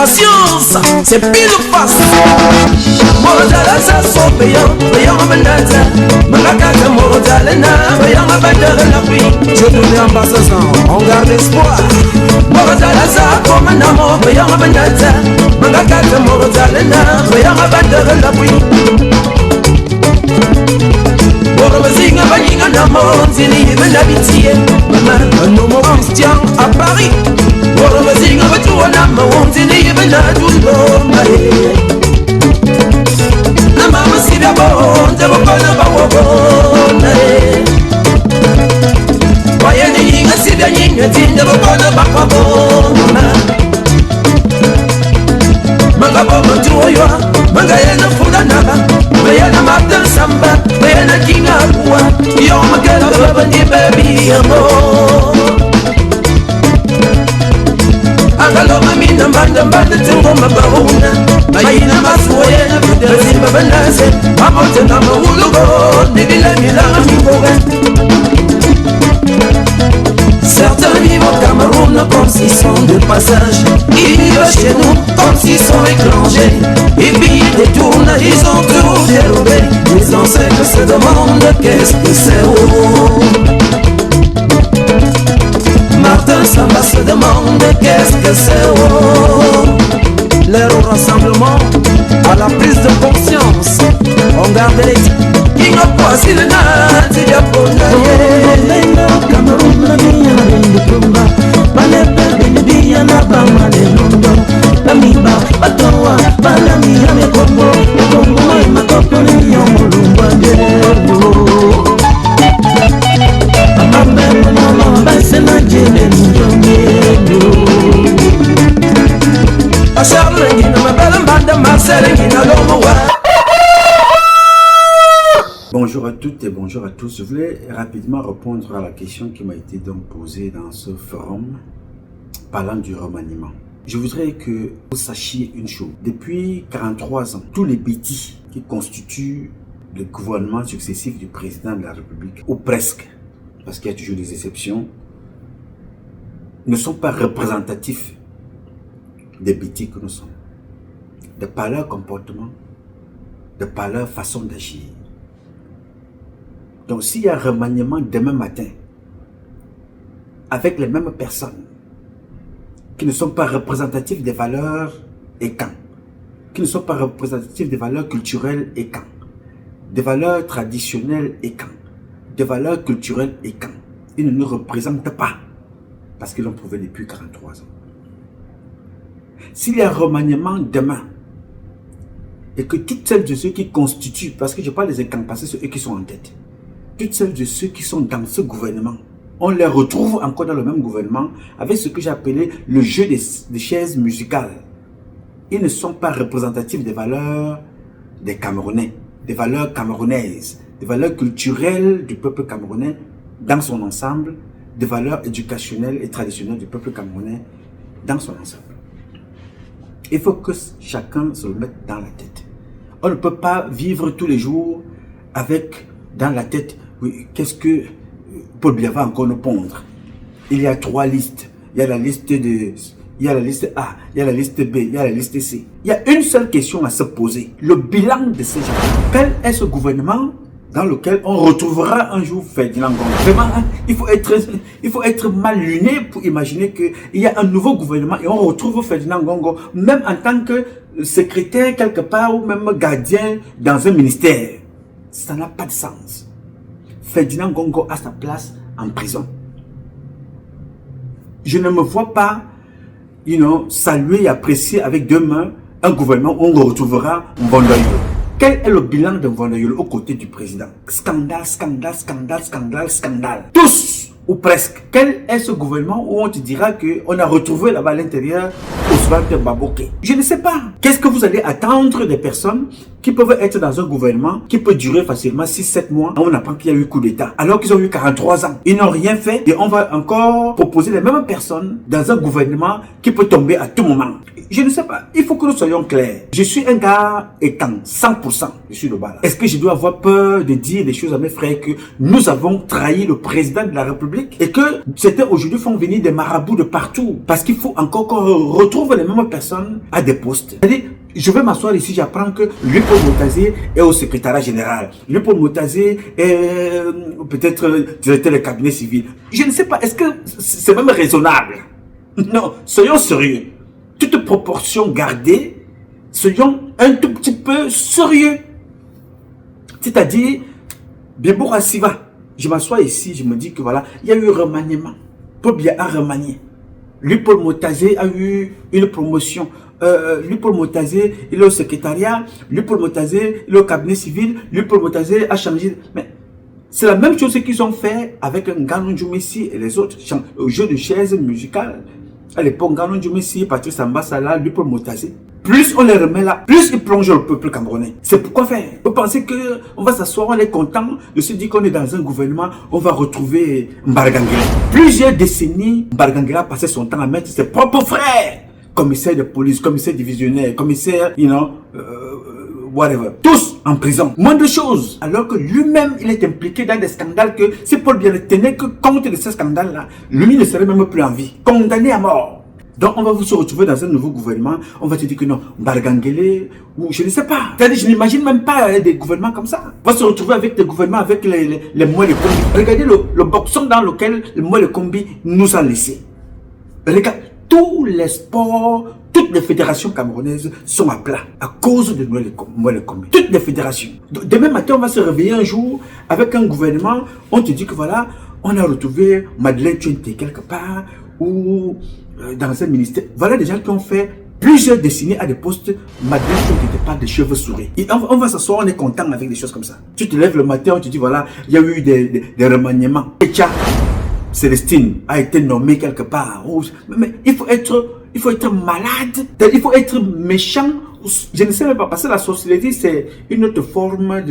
patience, c'est pile ou face. Morozala sa so payant manata. Malakata morozala na payant bandera la vie. Je tourne en bas sans, on garde espoir. Morozala sa comme un amour payant manata. Malakata morozala na payant bandera la vie. Morozala balinga na monzini benabitié. Un homme Christian à Paris. Morozala batua na monzini benadullo maé. Mama si da bon, te bo kona ba wo bon. Waya ni yinga si da yinga tin, te bo kona ba kwa bon. Manga bo manjuwa, manga yana funa naga, bayana mata samba, bayana kinga kuwa, yo magana baba ni baby amor. Agalo mami na mbanda tungo mabauna, bayina maswoye. Certains vivent au Cameroun comme s'ils sont de passage. Ils vivent chez nous comme s'ils sont étrangers. Et puis ils détournent, ils ont tout dérobé. Les ancêtres se demandent qu'est-ce que c'est. Martin Samba se demande qu'est-ce que c'est. L'heure au rassemblement, à la prise de conscience, on garde les qui n'ont pas si le nat, il y a pour le Cameroun, la vie, la Tumba, Panepe, Benibia, la Bama, les London, la Miba, Batoa, Panami, le Congo, et ma copine, Yomolumba, Bonjour à toutes et bonjour à tous. Je voulais rapidement répondre à la question qui m'a été donc posée dans ce forum parlant du remaniement. Je voudrais que vous sachiez une chose. Depuis 43 ans, tous les bêtis qui constituent le gouvernement successif du président de la République, ou presque, parce qu'il y a toujours des exceptions, ne sont pas représentatifs des bêtis que nous sommes. De par leur comportement, de par leur façon d'agir. Donc s'il y a un remaniement demain matin, avec les mêmes personnes, qui ne sont pas représentatifs des valeurs et camps, qui ne sont pas représentatifs des valeurs culturelles et camps, des valeurs traditionnelles et camps, des valeurs culturelles et camps, ils ne nous représentent pas, parce qu'ils l'ont prouvé depuis 43 ans. S'il y a un remaniement demain, et que toutes celles de ceux qui constituent, parce que je parle des incapacités, c'est eux qui sont en tête, toutes celles de ceux qui sont dans ce gouvernement, on les retrouve encore dans le même gouvernement avec ce que j'ai appelé le jeu des chaises musicales. Ils ne sont pas représentatifs des valeurs des Camerounais, des valeurs camerounaises, des valeurs culturelles du peuple camerounais dans son ensemble, des valeurs éducationnelles et traditionnelles du peuple camerounais dans son ensemble. Il faut que chacun se le mette dans la tête. On ne peut pas vivre tous les jours avec dans la tête, oui, qu'est-ce que Paul Biya va encore nous pondre. Il y a 3 listes. Il y a la liste de, il y a la liste A, il y a la liste B, il y a la liste C. Il y a une seule question à se poser. Le bilan de ces gens. Quel est ce gouvernement dans lequel on retrouvera un jour Ferdinand Ngongo? Vraiment, hein, il faut être mal luné pour imaginer qu'il y a un nouveau gouvernement et on retrouve Ferdinand Ngongo, même en tant que secrétaire quelque part ou même gardien dans un ministère. Ça n'a pas de sens. Ferdinand Ngongo a sa place en prison. Je ne me vois pas, saluer et apprécier avec 2 mains un gouvernement où on retrouvera Mbondoyo. Quel est le bilan de Mbondoyo aux côtés du président? Scandale, scandale, scandale, scandale, scandale. Tous ou presque. Quel est ce gouvernement où on te dira qu'on a retrouvé là-bas à l'intérieur Ousmane Baboké? Je ne sais pas. Qu'est-ce que vous allez attendre des personnes qui peuvent être dans un gouvernement qui peut durer facilement 6-7 mois? On apprend qu'il y a eu coup d'État alors qu'ils ont eu 43 ans. Ils n'ont rien fait et on va encore proposer les mêmes personnes dans un gouvernement qui peut tomber à tout moment. Je ne sais pas. Il faut que nous soyons clairs. Je suis un gars étant 100%. Je suis le bas là. Est-ce que je dois avoir peur de dire des choses à mes frères que nous avons trahi le président de la République République et que certains aujourd'hui font venir des marabouts de partout parce qu'il faut encore qu'on retrouve les mêmes personnes à des postes. C'est-à-dire, je vais m'asseoir ici, j'apprends que Léopold Motazé est au secrétariat général. Léopold Motazé est peut-être directeur du cabinet civil. Je ne sais pas, est-ce que c'est même raisonnable? Non, soyons sérieux. Toute proportion gardée, soyons un tout petit peu sérieux. C'est-à-dire, Bibo Rassiva, je m'assois ici, je me dis que voilà, il y a eu remaniement. Paul Biya a remanié. Léopold Motazé a eu une promotion. Léopold Motazé, il est au secrétariat. Léopold Motazé, il est au cabinet civil. Léopold Motazé a changé. Mais c'est la même chose qu'ils ont fait avec Nganou Djoumessi et les autres. Au jeu de chaises musicales. À l'époque, Nganou Djoumessi, Patrice Ambassa, Léopold Motazé. Plus on les remet là, plus ils plongent le peuple camerounais. C'est pourquoi faire. Vous pensez qu'on va s'asseoir, on est content de se dire qu'on est dans un gouvernement, on va retrouver Mbargangela. Plusieurs décennies, Mbargangela passait son temps à mettre ses propres frères. Commissaire de police, commissaire divisionnaire, commissaire, whatever. Tous en prison. Moins de choses. Alors que lui-même, il est impliqué dans des scandales que si Paul Biya ne tenait que compte de ces scandales-là, lui ne serait même plus en vie. Condamné à mort. Donc on va vous se retrouver dans un nouveau gouvernement, on va te dire que non, Mbargangele, ou je ne sais pas. C'est-à-dire, je n'imagine même pas des gouvernements comme ça. On va se retrouver avec des gouvernements avec les moelles combi. Regardez le boxon dans lequel les moelles combi nous ont laissé. Regardez, tous les sports, toutes les fédérations camerounaises sont à plat à cause de moelles combi. Toutes les fédérations. Demain matin, on va se réveiller un jour avec un gouvernement, on te dit que voilà, on a retrouvé Madeleine Tchouenté quelque part, ou dans un ministère. Voilà des gens qui ont fait plusieurs décennies à des postes. Madeleine qui n'était pas des cheveux souris. Et on va s'asseoir, on est content avec des choses comme ça. Tu te lèves le matin, on te dit voilà, il y a eu des remaniements. Echa Célestine a été nommée quelque part. Mais il faut être malade, il faut être méchant. Je ne sais même pas, parce que la sorcellerie c'est une autre forme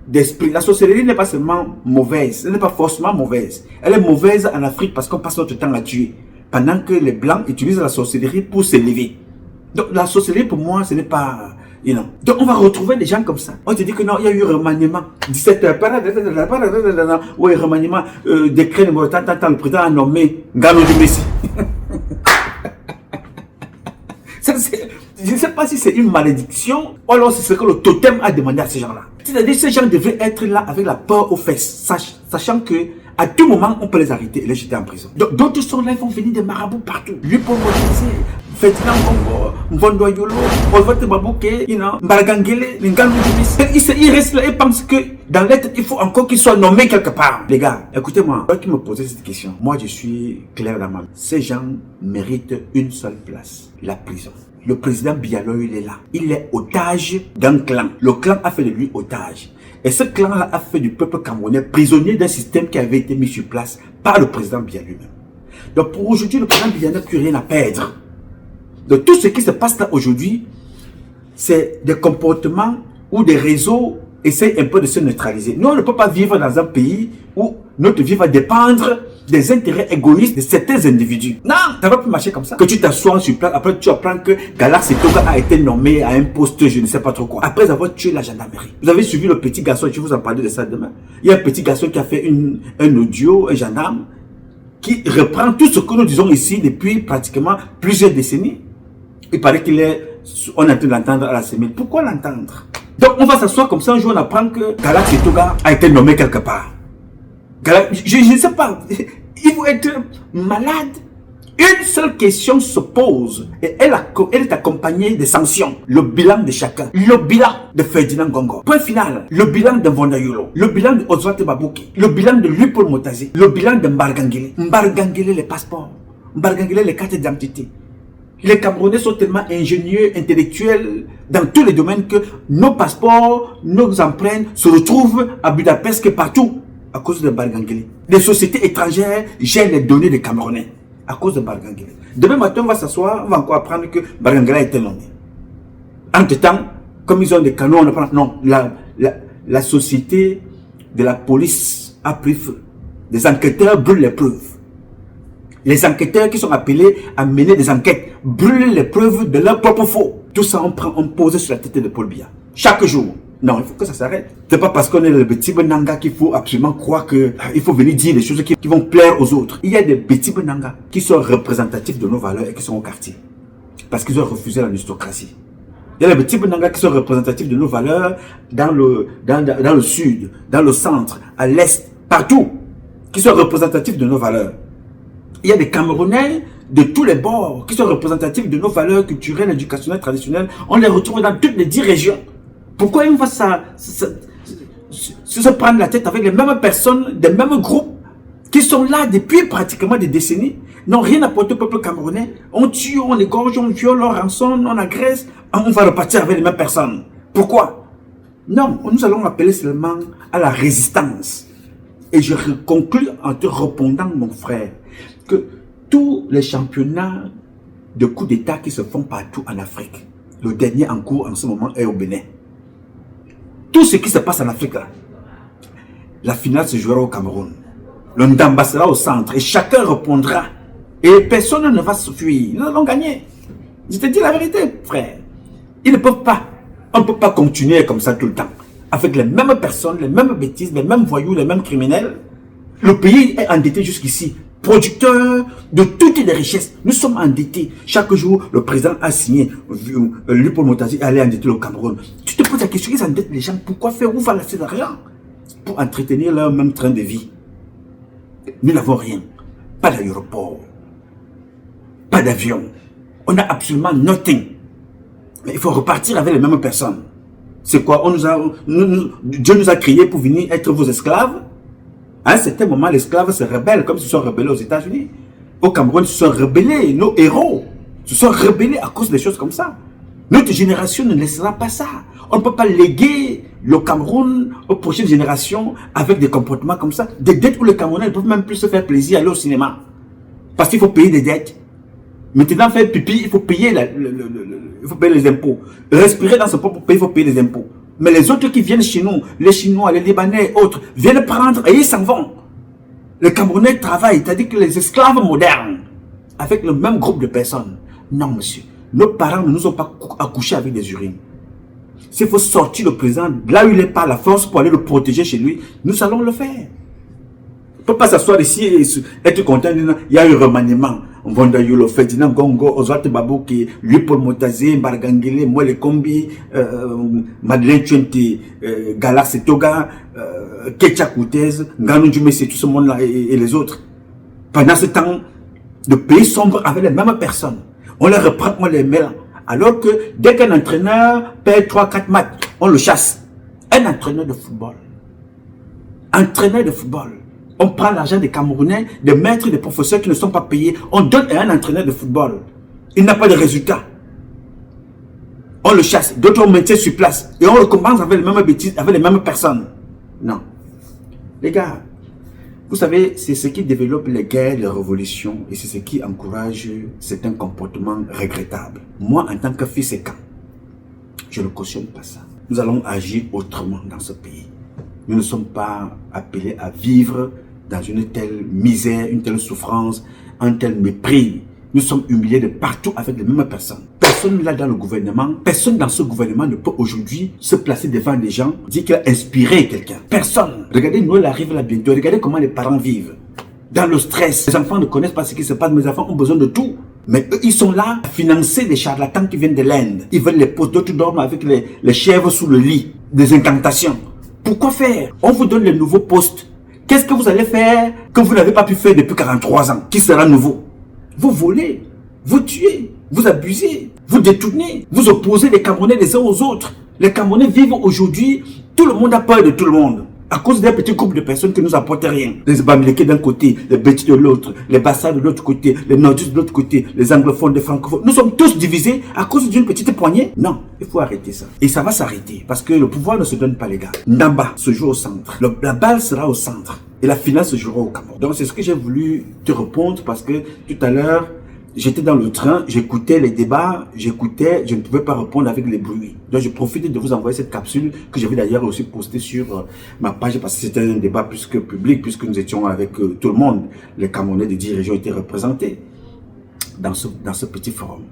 d'esprit. La sorcellerie n'est pas seulement mauvaise, elle n'est pas forcément mauvaise. Elle est mauvaise en Afrique parce qu'on passe notre temps à tuer. Pendant que les Blancs utilisent la sorcellerie pour s'élever. Donc la sorcellerie pour moi ce n'est pas... Donc on va retrouver des gens comme ça. On te dit que non, il y a eu remaniement. 17h. Oui, remaniement. Décret numéro tant, le président a nommé Nganou Djoumessi. Je ne sais pas si c'est une malédiction ou alors c'est ce que le totem a demandé à ces gens-là. C'est-à-dire que ces gens devraient être là avec la peur aux fesses, sachant que à tout moment on peut les arrêter et les jeter en prison. Donc d'autres sont là, ils vont venir des marabouts partout. Lui pour Motazé, Ferdinand Bongo, Mvondo Yolo, Olvote Babouke, Mbargangele, Nganou Djoumessi. Ils restent là et pensent que dans l'être il faut encore qu'ils soient nommés quelque part. Les gars, écoutez-moi, moi qui me posez cette question, moi je suis clair dans ma vie. Ces gens méritent une seule place, la prison. Le président Bialo, il est là. Il est otage d'un clan. Le clan a fait de lui otage. Et ce clan-là a fait du peuple camerounais prisonnier d'un système qui avait été mis sur place par le président Biya lui-même. Donc pour aujourd'hui, le président Biya n'a plus rien à perdre. Donc tout ce qui se passe là aujourd'hui, c'est des comportements où des réseaux essayent un peu de se neutraliser. Nous, on ne peut pas vivre dans un pays où notre vie va dépendre des intérêts égoïstes de certains individus. Non, ça va plus marcher comme ça. Que tu t'assois sur place, après tu apprends que Galaxy Toga a été nommé à un poste, je ne sais pas trop quoi, après avoir tué la gendarmerie. Vous avez suivi le petit garçon, je vous en parlerai de ça demain. Il y a un petit garçon qui a fait un audio, un gendarme, qui reprend tout ce que nous disons ici depuis pratiquement plusieurs décennies. Il paraît on est en train d'entendre à la semaine. Pourquoi l'entendre? Donc on va s'asseoir comme ça, un jour on apprend que Galaxy Toga a été nommé quelque part. Je ne sais pas, il faut être malade. Une seule question se pose et elle est accompagnée de sanctions. Le bilan de chacun. Le bilan de Ferdinand Gongo. Point final. Le bilan de Mvondo Yolo. Le bilan de Oswald Babouke. Le bilan de Léopold Motazé. Le bilan de Mbargangele. Mbargangele les passeports. Mbargangele les cartes d'identité. Les Camerounais sont tellement ingénieux, intellectuels dans tous les domaines que nos passeports, nos empreintes se retrouvent à Budapest que partout. À cause de Mbargangele. Les sociétés étrangères gèrent les données des Camerounais. À cause de Mbargangele. Demain matin, on va s'asseoir, on va encore apprendre que Mbargangele a été nommé. Entre-temps, comme ils ont des canons, on apprend. Non, la société de la police a pris feu. Les enquêteurs brûlent les preuves. Les enquêteurs qui sont appelés à mener des enquêtes brûlent les preuves de leur propre faux. Tout ça, on pose sur la tête de Paul Biya. Chaque jour. Non, il faut que ça s'arrête. C'est pas parce qu'on est le petit Benanga qu'il faut absolument croire qu'il faut venir dire des choses qui vont plaire aux autres. Il y a des petits Benanga qui sont représentatifs de nos valeurs et qui sont au quartier. Parce qu'ils ont refusé la aristocratie. Il y a les petits Benanga qui sont représentatifs de nos valeurs dans le sud, dans le centre, à l'est, partout. Qui sont représentatifs de nos valeurs. Il y a des Camerounais de tous les bords qui sont représentatifs de nos valeurs culturelles, éducationnelles, traditionnelles. On les retrouve dans toutes les 10 régions. Pourquoi on va se prendre la tête avec les mêmes personnes, des mêmes groupes qui sont là depuis pratiquement des décennies, n'ont rien apporté au peuple camerounais. On tue, on égorge, on viole, on rançonne, on agresse, on va repartir avec les mêmes personnes. Pourquoi? Non, nous allons appeler seulement à la résistance. Et je conclue en te répondant, mon frère, que tous les championnats de coups d'État qui se font partout en Afrique, le dernier en cours en ce moment est au Bénin. Tout ce qui se passe en Afrique, là, la finale se jouera au Cameroun. Le Ndamba sera au centre et chacun répondra. Et personne ne va se fuir. Nous allons gagner. Je te dis la vérité, frère. Ils ne peuvent pas. On ne peut pas continuer comme ça tout le temps. Avec les mêmes personnes, les mêmes bêtises, les mêmes voyous, les mêmes criminels. Le pays est endetté jusqu'ici. Producteur de toutes les richesses. Nous sommes endettés. Chaque jour, le président a signé. Lui, Paul Motazi, allait endetter le Cameroun. Tu te poses la question, ils endettent les gens. Pourquoi faire? Où va laisser l'argent? Pour entretenir leur même train de vie. Nous n'avons rien. Pas d'aéroport. Pas d'avion. On n'a absolument nothing. Mais il faut repartir avec les mêmes personnes. C'est quoi? Dieu nous a créés pour venir être vos esclaves. À un certain moment, l'esclave se rebelle, comme ils se sont rebellés aux États-Unis. Au Cameroun, ils se sont rebellés. Nos héros se sont rebellés à cause des choses comme ça. Notre génération ne laissera pas ça. On ne peut pas léguer le Cameroun aux prochaines générations avec des comportements comme ça. Des dettes où les Camerounais ne peuvent même plus se faire plaisir, aller au cinéma. Parce qu'il faut payer des dettes. Maintenant, faire pipi, il faut payer, il faut payer les impôts. Respirer dans ce propre pays, il faut payer les impôts. Mais les autres qui viennent chez nous, les Chinois, les Libanais et autres, viennent prendre et ils s'en vont. Les Camerounais travaillent, c'est-à-dire que les esclaves modernes, avec le même groupe de personnes. Non, monsieur. Nos parents ne nous ont pas accouchés avec des urines. S'il faut sortir le président, là où il n'est pas la force pour aller le protéger chez lui, nous allons le faire. On ne peut pas s'asseoir ici et être content. Il y a eu remaniement. On va dans le fait, Dina Gongo, Ozwate Babouki, lui Paul Motazi, Bargangele, moi les Kombi, Madeleine Tuente, Galax Toga, Ketcha Koutez, Nganou Djumé, tout ce monde-là et les autres. Pendant ce temps, le pays sombre avec les mêmes personnes. On les reprend, on les met là. Alors que dès qu'un entraîneur perd 3-4 matchs, on le chasse. Un entraîneur de football. Entraîneur de football. On prend l'argent des Camerounais, des maîtres, des professeurs qui ne sont pas payés. On donne à un entraîneur de football. Il n'a pas de résultat. On le chasse. D'autres on maintient sur place. Et on recommence avec les mêmes bêtises, avec les mêmes personnes. Non. Les gars, vous savez, c'est ce qui développe les guerres, les révolutions. Et c'est ce qui encourage certains comportements regrettables. Moi, en tant que fils et camp, je ne cautionne pas ça. Nous allons agir autrement dans ce pays. Nous ne sommes pas appelés à vivre dans une telle misère, une telle souffrance, un tel mépris. Nous sommes humiliés de partout avec les mêmes personnes. Personne là dans le gouvernement, personne dans ce gouvernement ne peut aujourd'hui se placer devant des gens, dire qu'il a inspiré quelqu'un. Personne. Regardez, Noël arrive là bientôt. Regardez comment les parents vivent. Dans le stress. Les enfants ne connaissent pas ce qui se passe. Mes enfants ont besoin de tout. Mais eux, ils sont là à financer des charlatans qui viennent de l'Inde. Ils veulent les postes. D'autres dorment avec les chèvres sous le lit. Des incantations. Pourquoi faire? On vous donne les nouveaux postes. Qu'est-ce que vous allez faire que vous n'avez pas pu faire depuis 43 ans? Qui sera nouveau? Vous volez, vous tuez, vous abusez, vous détournez, vous opposez les Camerounais les uns aux autres. Les Camerounais vivent aujourd'hui, tout le monde a peur de tout le monde. À cause d'un petit groupe de personnes qui ne nous apportent rien. Les Bamileke d'un côté, les Bétis de l'autre, les Bassas de l'autre côté, les Nordistes de l'autre côté, les anglophones, les francophones. Nous sommes tous divisés à cause d'une petite poignée. Non, il faut arrêter ça. Et ça va s'arrêter parce que le pouvoir ne se donne pas, les gars. Ndamba se joue au centre. La balle sera au centre. Et la finale se jouera au Cameroun. Donc c'est ce que j'ai voulu te répondre parce que tout à l'heure, j'étais dans le train, j'écoutais les débats, je ne pouvais pas répondre avec les bruits. Donc je profite de vous envoyer cette capsule que je vais d'ailleurs aussi poster sur ma page parce que c'était un débat plus que public, puisque nous étions avec tout le monde. Les Camerounais de 10 régions étaient représentés dans ce petit forum.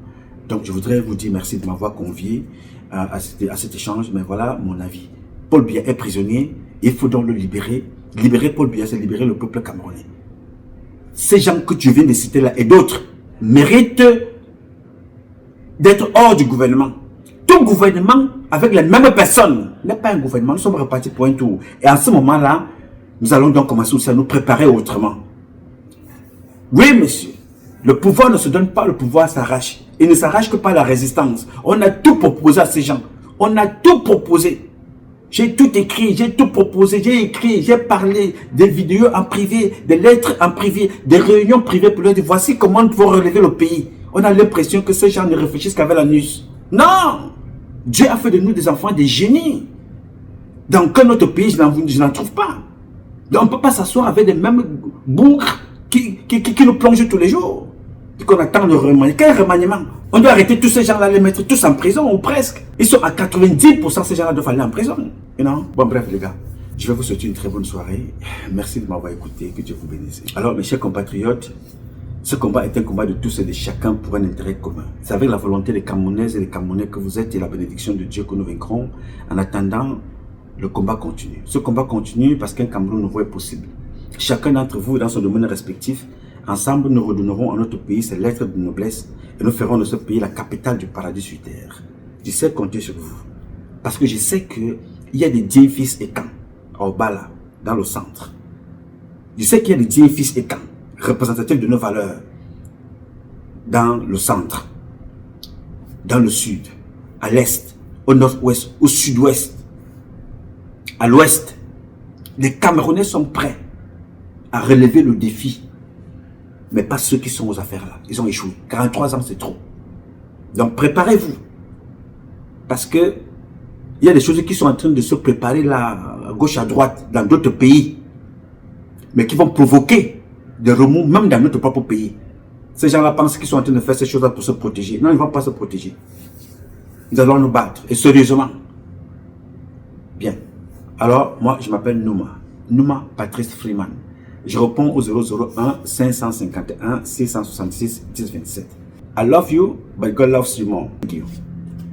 Donc, je voudrais vous dire merci de m'avoir convié à cet échange, mais voilà mon avis. Paul Biya est prisonnier, il faut donc le libérer. Libérer Paul Biya, c'est libérer le peuple camerounais. Ces gens que tu viens de citer là et d'autres méritent d'être hors du gouvernement. Tout gouvernement avec les mêmes personnes n'est pas un gouvernement. Nous sommes repartis pour un tour. Et en ce moment-là, nous allons donc commencer aussi à nous préparer autrement. Oui, monsieur, le pouvoir ne se donne pas, le pouvoir s'arrache. Il ne s'arrache que par la résistance. On a tout proposé à ces gens. On a tout proposé. J'ai tout écrit, j'ai tout proposé, j'ai écrit, j'ai parlé des vidéos en privé, des lettres en privé, des réunions privées pour leur dire voici comment il faut relever le pays. On a l'impression que ces gens ne réfléchissent qu'avec la nuit. Non! Dieu a fait de nous des enfants, des génies. Dans quel autre pays, je n'en trouve pas. Donc on ne peut pas s'asseoir avec les mêmes bourgs qui nous plongent tous les jours. Et qu'on attend le remaniement. Quel remaniement? On doit arrêter tous ces gens-là, les mettre tous en prison ou presque. Ils sont à 90%, ces gens-là doivent aller en prison. Et non? Bon, bref, les gars, je vais vous souhaiter une très bonne soirée. Merci de m'avoir écouté. Que Dieu vous bénisse. Alors, mes chers compatriotes, ce combat est un combat de tous et de chacun pour un intérêt commun. C'est avec la volonté des Camerounaises et des Camerounais que vous êtes et la bénédiction de Dieu que nous vaincrons. En attendant, le combat continue. Ce combat continue parce qu'un Cameroun nouveau est possible. Chacun d'entre vous dans son domaine respectif, ensemble nous redonnerons à notre pays ses lettres de noblesse et nous ferons de ce pays la capitale du paradis sur terre. Je sais compter sur vous. Parce que je sais qu'il y a des dieux fils et camps au Bala, dans le centre. Je sais qu'il y a des dieux fils et camps représentatifs de nos valeurs dans le centre, dans le sud, à l'est, au nord-ouest, au sud-ouest, à l'ouest. Les Camerounais sont prêts à relever le défi, mais pas ceux qui sont aux affaires là. Ils ont échoué. 43 ans, c'est trop. Donc préparez-vous, parce que il y a des choses qui sont en train de se préparer là, à gauche, à droite, dans d'autres pays, mais qui vont provoquer des remous, même dans notre propre pays. Ces gens-là pensent qu'ils sont en train de faire ces choses-là pour se protéger. Non, ils ne vont pas se protéger. Nous allons nous battre, et sérieusement. Bien. Alors, moi, je m'appelle Nouma. Nouma Patrice Freeman. Je réponds au 001 551 666 1027. I love you, but God loves you more. Thank you.